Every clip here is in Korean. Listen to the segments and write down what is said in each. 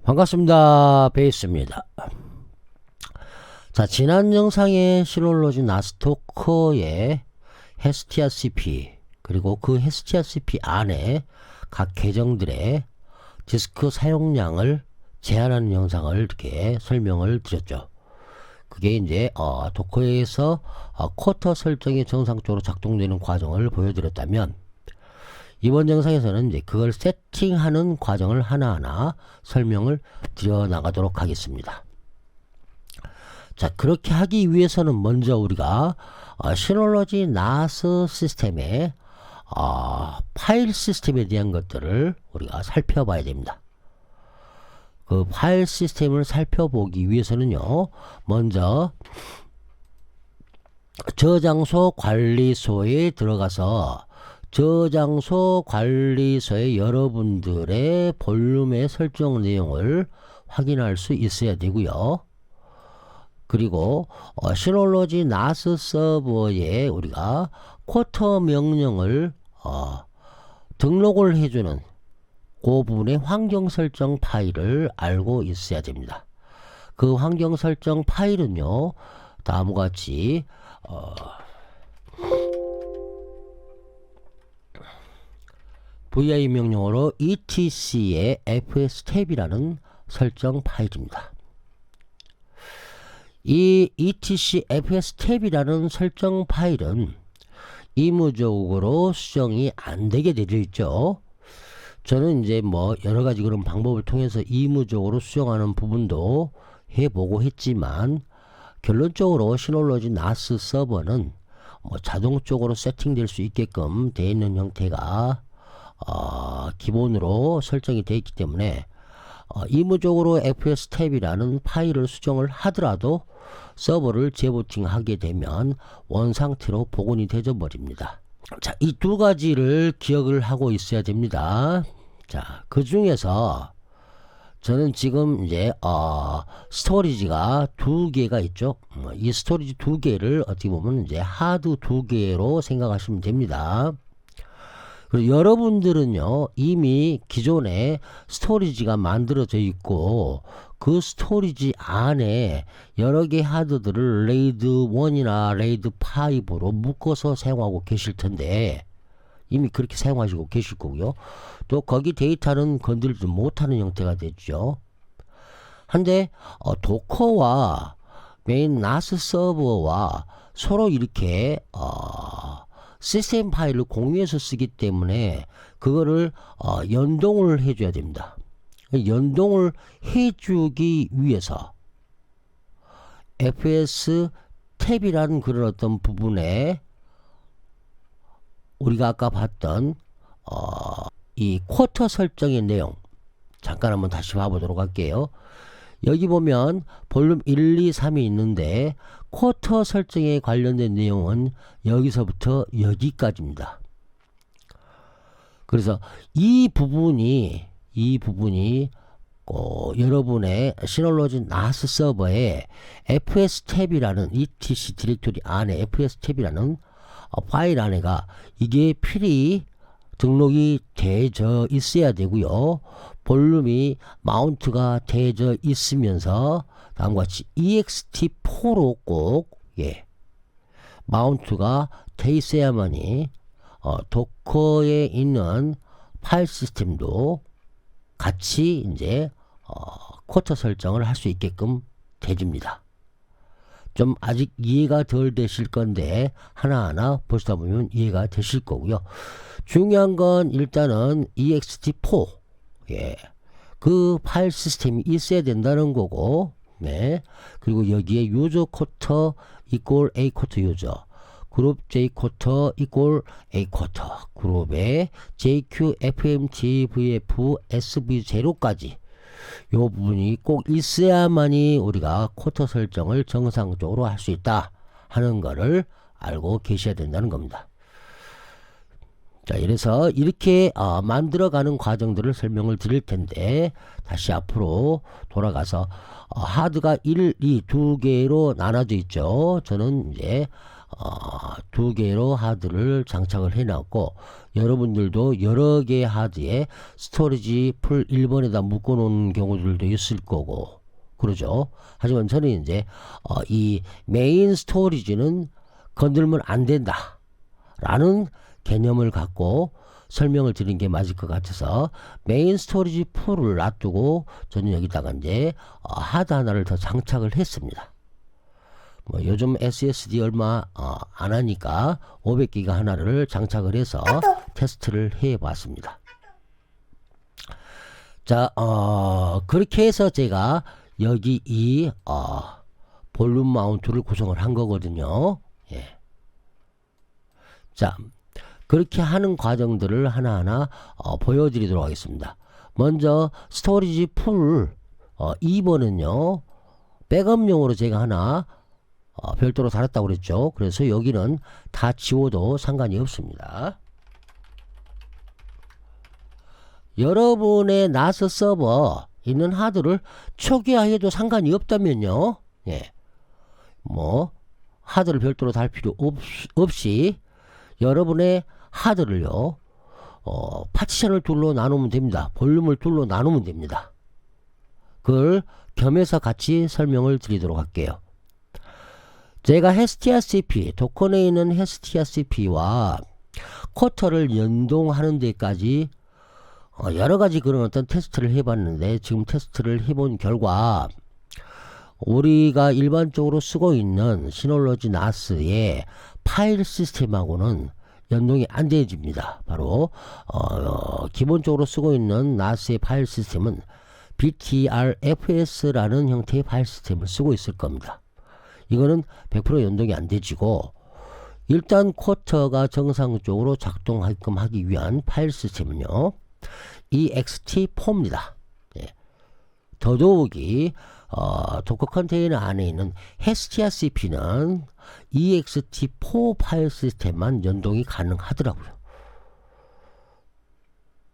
반갑습니다. 베이스입니다. 자, 지난 영상에 시놀로지 나스토커의 헤스티아 CP 그리고 그 헤스티아 CP 안에 각 계정들의 디스크 사용량을 제한하는 영상을 이렇게 설명을 드렸죠. 그게 이제 도커에서 쿼터 설정이 정상적으로 작동되는 과정을 보여드렸다면, 이번 영상에서는 이제 그걸 세팅하는 과정을 하나하나 설명을 드려 나가도록 하겠습니다. 자, 그렇게 하기 위해서는 먼저 우리가 시놀로지 나스 시스템의 파일 시스템에 대한 것들을 우리가 살펴봐야 됩니다. 그 파일 시스템을 살펴보기 위해서는요, 먼저 저장소 관리소에 들어가서 저장소 관리소의 여러분들의 볼륨의 설정 내용을 확인할 수 있어야 되고요. 그리고 시놀로지 나스 서버에 우리가 쿼터 명령을 등록을 해주는 그 부분의 환경 설정 파일을 알고 있어야 됩니다. 그 환경 설정 파일은요, 다음과 같이 vi 명령어로 etc의 fstab이라는 설정 파일입니다. 이 etc fstab이라는 설정 파일은 의무적으로 수정이 안 되게 되어 있죠. 저는 이제 뭐 여러가지 그런 방법을 통해서 의무적으로 수정하는 부분도 해보고 했지만, 결론적으로 시놀로지 나스 서버는 뭐 자동적으로 세팅될 수 있게끔 되어 있는 형태가 기본으로 설정이 되어 있기 때문에 의무적으로 fstab이라는 파일을 수정을 하더라도 서버를 재부팅하게 되면 원상태로 복원이 되어 버립니다. 자, 이 두 가지를 기억을 하고 있어야 됩니다. 자, 그 중에서 저는 지금 이제 스토리지가 두 개가 있죠. 이 스토리지 두 개를 어떻게 보면 이제 하드 두 개로 생각하시면 됩니다. 그리고 여러분들은요, 이미 기존에 스토리지가 만들어져 있고 그 스토리지 안에 여러 개 하드들을 레이드 1이나 레이드 5로 묶어서 사용하고 계실 텐데, 이미 그렇게 사용하시고 계실 거고요. 또 거기 데이터는 건들지 못하는 형태가 됐죠. 한데 도커와 메인 나스 서버와 서로 이렇게 시스템 파일을 공유해서 쓰기 때문에 그거를 연동을 해줘야 됩니다. 연동을 해주기 위해서 fs 탭이라는 그런 어떤 부분에 우리가 아까 봤던 이 쿼터 설정의 내용 잠깐 한번 다시 봐보도록 할게요. 여기 보면 볼륨 1, 2, 3이 있는데 쿼터 설정에 관련된 내용은 여기서부터 여기까지입니다. 그래서 이 부분이 여러분의 시놀로지 나스 서버에 fstab이라는 etc 디렉토리 안에 fstab이라는 파일 안에가 이게 필히 등록이 되어 있어야 되고요. 볼륨이 마운트가 되어 있으면서 다음과 같이 ext4로 꼭 마운트가 돼 있어야만이 도커에 있는 파일 시스템도 같이 이제 쿼터 설정을 할 수 있게끔 돼줍니다. 좀 아직 이해가 덜 되실 건데 하나하나 보시다 보면 이해가 되실 거고요. 중요한 건 일단은 ext4 그 파일 시스템이 있어야 된다는 거고, 그리고 여기에 유저 쿼터 이꼴 a 쿼터 유저, 그룹 j 쿼터 이꼴 a 쿼터, 그룹에 jq fm gvf sv0까지 요 부분이 꼭 있어야만이 우리가 쿼터 설정을 정상적으로 할 수 있다 하는 거를 알고 계셔야 된다는 겁니다. 자, 이래서 이렇게 만들어가는 과정들을 설명을 드릴 텐데, 다시 앞으로 돌아가서 하드가 1, 2 두 개로 나눠져 있죠. 저는 이제 두 개로 하드를 장착을 해놨고, 여러분들도 여러 개의 하드에 스토리지 풀 1번에다 묶어놓은 경우들도 있을 거고 그러죠. 하지만 저는 이제 이 메인 스토리지는 건들면 안 된다 라는 개념을 갖고 설명을 드린 게 맞을 것 같아서 메인 스토리지 풀을 놔두고 저는 여기다가 이제 하드 하나를 더 장착을 했습니다. 뭐 요즘 SSD 얼마 안 하니까 500기가 하나를 장착을 해서 테스트를 해 봤습니다. 자, 그렇게 해서 제가 여기 이 볼륨 마운트를 구성을 한 거거든요. 예. 자, 그렇게 하는 과정들을 하나하나 보여드리도록 하겠습니다. 먼저 스토리지 풀 2번은요 백업용으로 제가 하나 별도로 달았다고 그랬죠. 그래서 여기는 다 지워도 상관이 없습니다. 여러분의 나스 서버 있는 하드를 초기화해도 상관이 없다면요, 예, 뭐 하드를 별도로 달 필요 없이 여러분의 하드를요 파티션을 둘로 나누면 됩니다. 볼륨을 둘로 나누면 됩니다. 그걸 겸해서 같이 설명을 드리도록 할게요. 제가 HSTRCP, 도커 내에 있는 HSTRCP와 쿼터를 연동하는 데까지 여러가지 그런 어떤 테스트를 해봤는데, 지금 테스트를 해본 결과 우리가 일반적으로 쓰고 있는 시놀로지 나스의 파일 시스템하고는 연동이 안 되어집니다. 바로 기본적으로 쓰고 있는 나스의 파일 시스템은 BTRFS라는 형태의 파일 시스템을 쓰고 있을 겁니다. 이거는 100% 연동이 안 되지고, 일단 쿼터가 정상적으로 작동하게끔 하기 위한 파일 시스템은요 ext4입니다. 예. 더더욱이 도커 컨테이너 안에 있는 HTRCP는 ext4 파일 시스템만 연동이 가능하더라고요.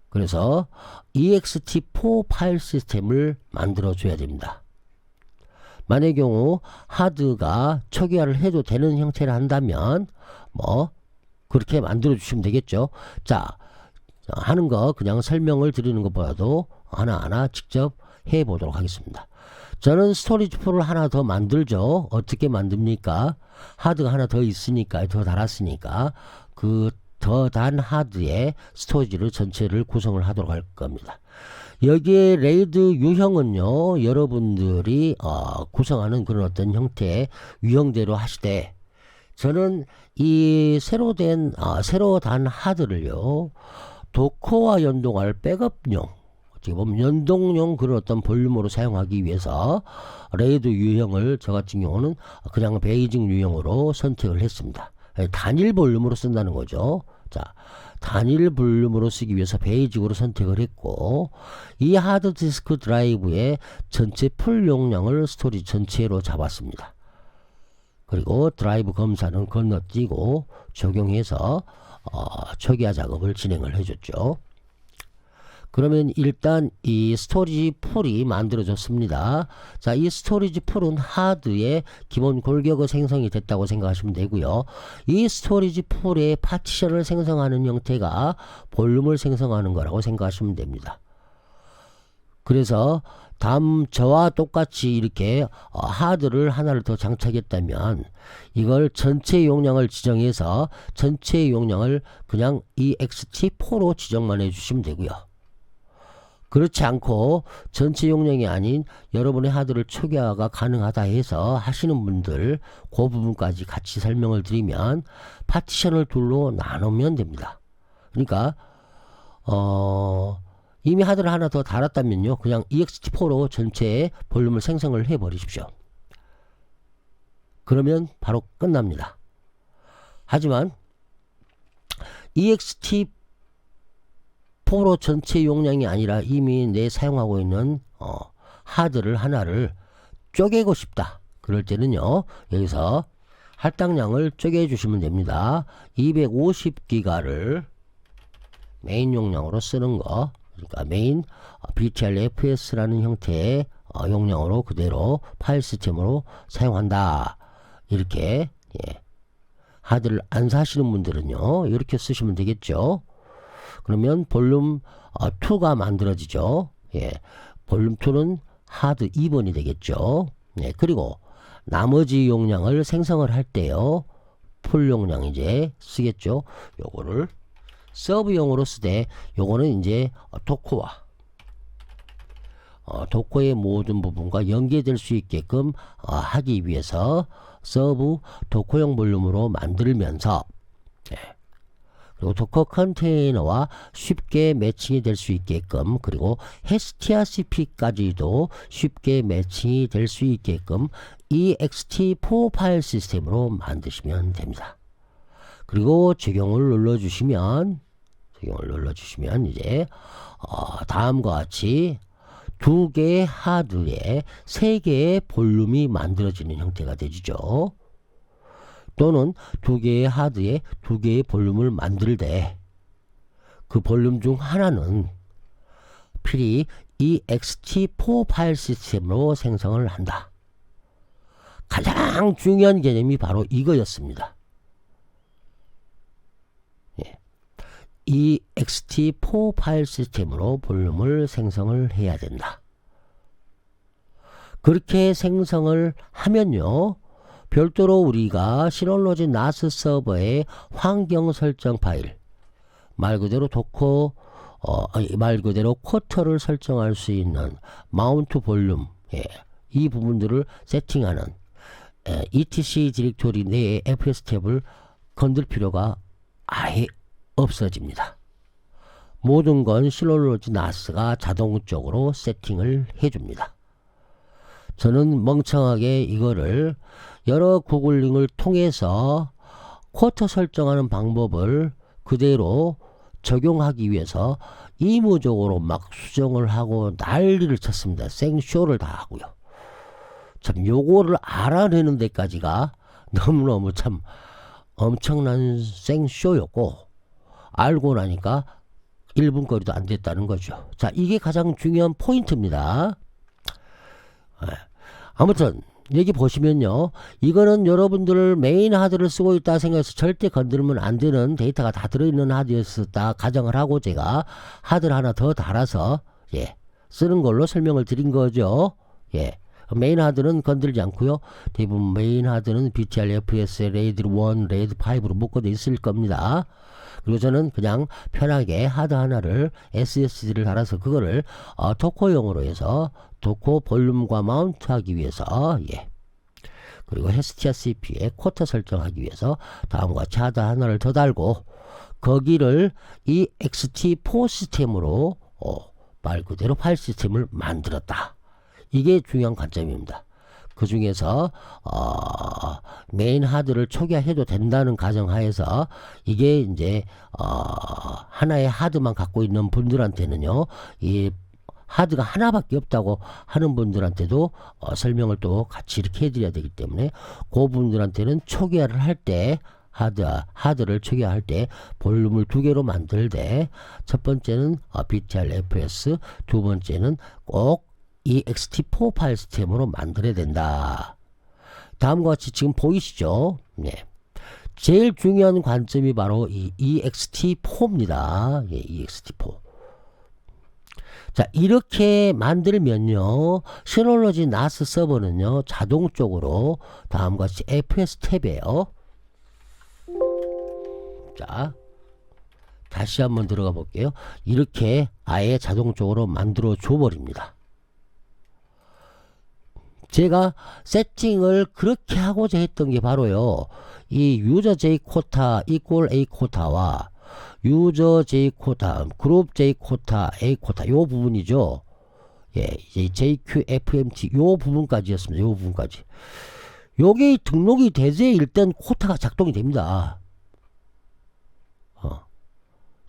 그래서 ext4 파일 시스템을 만들어 줘야 됩니다. 만의 경우 하드가 초기화를 해도 되는 형태를 한다면 뭐 그렇게 만들어 주시면 되겠죠. 자, 하는 거 그냥 설명을 드리는 것보다도 하나하나 직접 해 보도록 하겠습니다. 저는 스토리지 풀을 하나 더 만들죠. 어떻게 만듭니까? 하드가 하나 더 있으니까, 더 달았으니까 그 더 단 하드에 스토리지를 전체를 구성을 하도록 할 겁니다. 여기에 레이드 유형은요 여러분들이 구성하는 그런 어떤 형태의 유형대로 하시되, 저는 이 새로 단 하드를요 도커와 연동할 백업용, 어떻게 보면 연동용 그런 어떤 볼륨으로 사용하기 위해서 레이드 유형을 저 같은 경우는 그냥 베이직 유형으로 선택을 했습니다. 단일 볼륨으로 쓴다는 거죠. 자, 단일 볼륨으로 쓰기 위해서 베이직으로 선택을 했고, 이 하드디스크 드라이브의 전체 풀 용량을 스토리 전체로 잡았습니다. 그리고 드라이브 검사는 건너뛰고 적용해서 초기화 작업을 진행을 해줬죠. 그러면 일단 이 스토리지 풀이 만들어졌습니다. 자, 이 스토리지 풀은 하드의 기본 골격이 생성이 됐다고 생각하시면 되고요. 이 스토리지 풀의 파티션을 생성하는 형태가 볼륨을 생성하는 거라고 생각하시면 됩니다. 그래서 저와 똑같이 이렇게 하드를 하나를 더 장착했다면 이걸 전체 용량을 지정해서 전체 용량을 그냥 ext4로 지정만 해주시면 되고요. 그렇지 않고 전체 용량이 아닌 여러분의 하드를 초기화가 가능하다 해서 하시는 분들, 그 부분까지 같이 설명을 드리면 파티션을 둘로 나누면 됩니다. 그러니까 이미 하드를 하나 더 달았다면요 그냥 ext4로 전체의 볼륨을 생성을 해 버리십시오. 그러면 바로 끝납니다. 하지만 ext4로 전체 용량이 아니라 이미 내 사용하고 있는 하드를 하나를 쪼개고 싶다, 그럴 때는요 여기서 할당량을 쪼개 주시면 됩니다. 250기가를 메인 용량으로 쓰는 거, 그러니까 메인 BTRFS라는 형태의 용량으로 그대로 파일 시스템으로 사용한다, 이렇게 하드를 안 사시는 분들은요, 이렇게 쓰시면 되겠죠. 그러면 볼륨 2가 만들어지죠. 예, 볼륨 2는 하드 2번이 되겠죠. 예, 그리고 나머지 용량을 생성을 할 때요, 풀 용량 이제 쓰겠죠. 요거를 서브용으로 쓰되, 요거는 이제 도코의 모든 부분과 연계될 수 있게끔 하기 위해서 서브 도코형 볼륨으로 만들면서, 그리고 도커 컨테이너와 쉽게 매칭이 될 수 있게끔, 그리고 HTRCP까지도 쉽게 매칭이 될 수 있게끔 ext4 파일 시스템으로 만드시면 됩니다. 그리고 적용을 눌러주시면 이제 다음과 같이 2개의 하드에 3개의 볼륨이 만들어지는 형태가 되죠. 또는 2개의 하드에 2개의 볼륨을 만들 때 그 볼륨 중 하나는 필히 ext4 파일 시스템으로 생성을 한다. 가장 중요한 개념이 바로 이거였습니다. ext4 파일 시스템으로 볼륨을 생성을 해야 된다. 그렇게 생성을 하면요, 별도로 우리가 시놀로지 나스 서버의 환경 설정 파일, 말 그대로 말 그대로 쿼터를 설정할 수 있는 마운트 볼륨, 이 부분들을 세팅하는 etc 디렉토리 내의 fs 탭을 건들 필요가 아예 없어집니다. 모든 건 시놀로지 나스가 자동적으로 세팅을 해줍니다. 저는 멍청하게 이거를 여러 구글링을 통해서 쿼터 설정하는 방법을 그대로 적용하기 위해서 이무적으로 막 수정을 하고 난리를 쳤습니다. 생쇼를 다 하고요. 참 요거를 알아내는 데까지가 너무너무 참 엄청난 생쇼였고, 알고 나니까 1분 거리도 안 됐다는 거죠. 자, 이게 가장 중요한 포인트입니다. 아무튼 여기 보시면요, 이거는 여러분들 메인 하드를 쓰고 있다 생각해서 절대 건드리면 안 되는 데이터가 다 들어있는 하드였었다 가정을 하고 제가 하드를 하나 더 달아서 쓰는 걸로 설명을 드린 거죠. 메인 하드는 건들지 않고요, 대부분 메인 하드는 BTR, FS, 레이드 1, 레이드 5로 묶어져 있을 겁니다. 그리고 저는 그냥 편하게 하드 하나를 SSD를 달아서 그거를 도코용으로 해서 도코 볼륨과 마운트 하기 위해서, 그리고 HTRCP에 쿼터 설정하기 위해서 다음과 같이 하드 하나를 더 달고, 거기를 이 ext4 시스템으로 말 그대로 파일 시스템을 만들었다. 이게 중요한 관점입니다. 그 중에서 메인 하드를 초기화해도 된다는 가정하에서, 이게 이제 하나의 하드만 갖고 있는 분들한테는요, 이 하드가 하나밖에 없다고 하는 분들한테도 설명을 또 같이 이렇게 해드려야 되기 때문에, 그 분들한테는 초기화를 할 때 하드를 초기화할 때 볼륨을 2개로 만들 때, 첫 번째는 BTR FS, 두 번째는 꼭 ext4 파일 시스템으로 만들어야 된다. 다음과 같이 지금 보이시죠? 제일 중요한 관점이 바로 이 ext4입니다. ext4. 자, 이렇게 만들면요, 시놀로지 나스 서버는요, 자동적으로 다음과 같이 fs 탭이에요. 자, 다시 한번 들어가 볼게요. 이렇게 아예 자동적으로 만들어 줘 버립니다. 제가 세팅을 그렇게 하고자 했던 게 바로요, 이 유저 J 코타 equal A 코타와 유저 J 코타, 그룹 J 코타, A 코타 요 부분이죠. 이제 JQFMT 요 부분까지였습니다. 요 부분까지. 요게 등록이 돼야 일단 코타가 작동이 됩니다.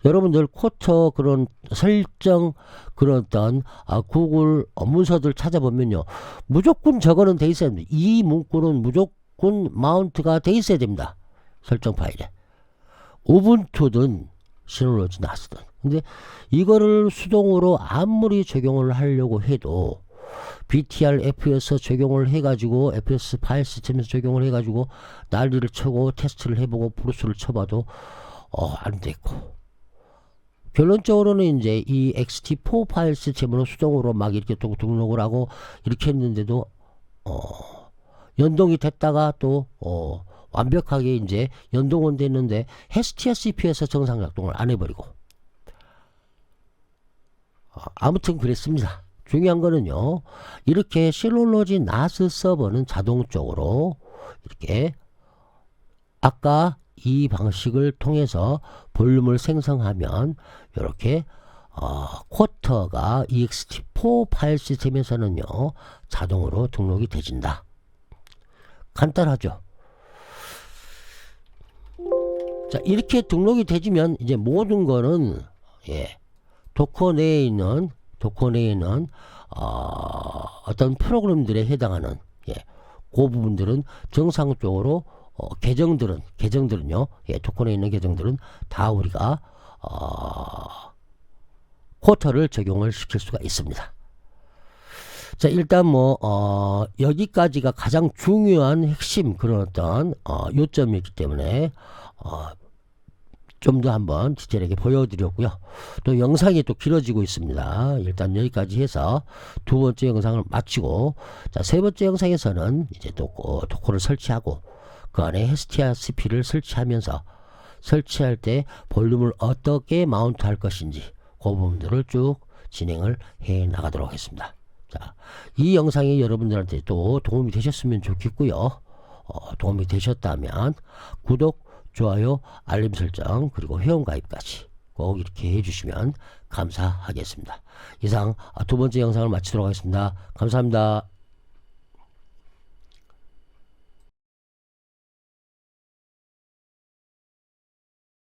여러분들 쿼터 그런 설정 그런 어떤 구글 문서들 찾아보면요, 무조건 저거는 돼 있어야 됩니다. 이 문구는 무조건 마운트가 돼 있어야 됩니다. 설정 파일에. 우분투든 시놀로지 나스든. 근데 이거를 수동으로 아무리 적용을 하려고 해도 BTRF에서 적용을 해가지고 FS 파일 시스템에서 적용을 해가지고 난리를 쳐고 테스트를 해보고 브루스를 쳐봐도 안 됐고, 결론적으로는 이제 이 XT4 파일 시스템으로 수동으로 막 이렇게 또 등록을 하고 이렇게 했는데도 연동이 됐다가 또 완벽하게 이제 연동은 됐는데 STSCP에서 정상 작동을 안 해버리고, 아무튼 그랬습니다. 중요한 거는요, 이렇게 실롤로지 나스 서버는 자동적으로 이렇게 아까 이 방식을 통해서 볼륨을 생성하면 이렇게 쿼터가 ext4 파일 시스템에서는요 자동으로 등록이 되진다. 간단하죠. 자, 이렇게 등록이 되지면 이제 모든 거는 도커 내에 있는 어떤 프로그램들에 해당하는 그 부분들은 정상적으로 계정들은요, 도커에 있는 계정들은 다 우리가 쿼터를 적용을 시킬 수가 있습니다. 자, 일단 여기까지가 가장 중요한 핵심 그런 어떤 요점이기 때문에 좀 더 한번 디테일하게 보여드렸고요. 또 영상이 또 길어지고 있습니다. 일단 여기까지 해서 두 번째 영상을 마치고, 자, 세 번째 영상에서는 이제 또 도커를 설치하고 그 안에 STRCP를 설치하면서 설치할 때 볼륨을 어떻게 마운트 할 것인지 그 부분들을 쭉 진행을 해 나가도록 하겠습니다. 자, 이 영상이 여러분들한테 또 도움이 되셨으면 좋겠고요. 도움이 되셨다면 구독, 좋아요, 알림 설정, 그리고 회원가입까지 꼭 이렇게 해주시면 감사하겠습니다. 이상 두 번째 영상을 마치도록 하겠습니다. 감사합니다.